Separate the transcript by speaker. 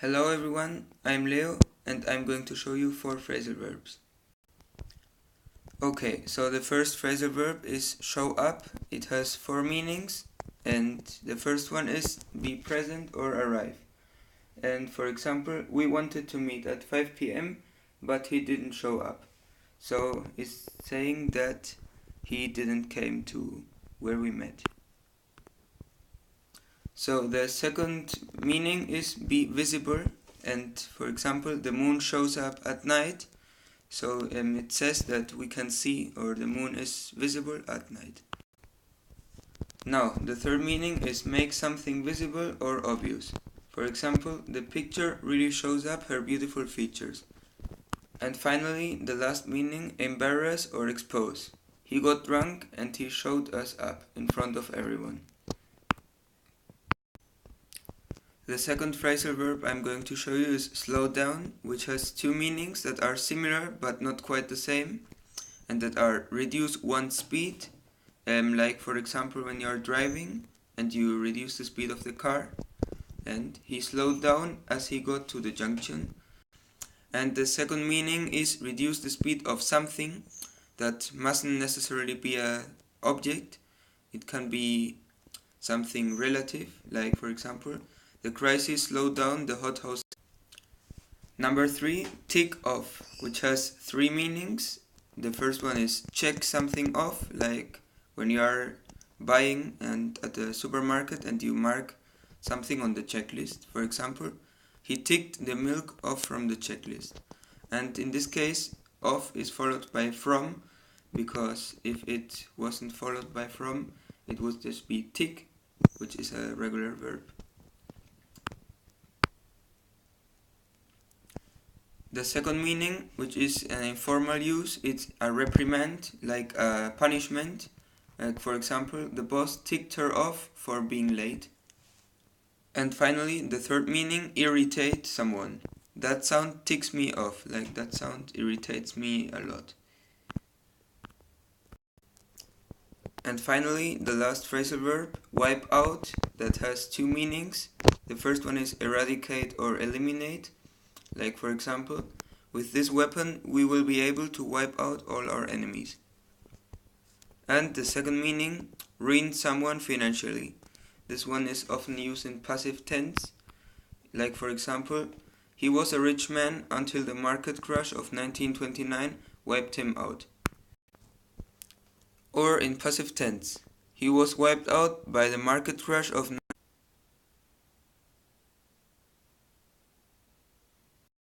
Speaker 1: Hello everyone, I'm Leo and I'm going to show you 4 phrasal verbs. Okay, so the first phrasal verb is show up. It has 4 meanings and the first one is be present or arrive. And for example, we wanted to meet at 5 p.m. but he didn't show up. So it's saying that he didn't came to where we met. So the second meaning is be visible, and for example the moon shows up at night, so it says that we can see or the moon is visible at night. Now the third meaning is make something visible or obvious. For example, the picture really shows up her beautiful features. And finally the last meaning, embarrass or expose. He got drunk and he showed us up in front of everyone. The second phrasal verb I'm going to show you is slow down, which has 2 meanings that are similar but not quite the same, and that are reduce one's speed, like for example when you are driving and you reduce the speed of the car, and he slowed down as he got to the junction. And the second meaning is reduce the speed of something that mustn't necessarily be an object. It can be something relative, like for example, the crisis slowed down the hothouse. Number 3, tick off, which has 3 meanings. The first one is check something off, like when you are buying and at the supermarket and you mark something on the checklist. For example, he ticked the milk off from the checklist. And in this case, off is followed by from, because if it wasn't followed by from, it would just be tick, which is a regular verb. The second meaning, which is an informal use, it's a reprimand, like a punishment. For example, the boss ticked her off for being late. And finally, the third meaning, irritate someone. That sound ticks me off, like that sound irritates me a lot. And finally, the last phrasal verb, wipe out, that has 2 meanings. The first one is eradicate or eliminate. Like for example, with this weapon we will be able to wipe out all our enemies. And the second meaning, ruin someone financially. This one is often used in passive tense. Like for example, he was a rich man until the market crash of 1929 wiped him out. Or in passive tense, he was wiped out by the market crash of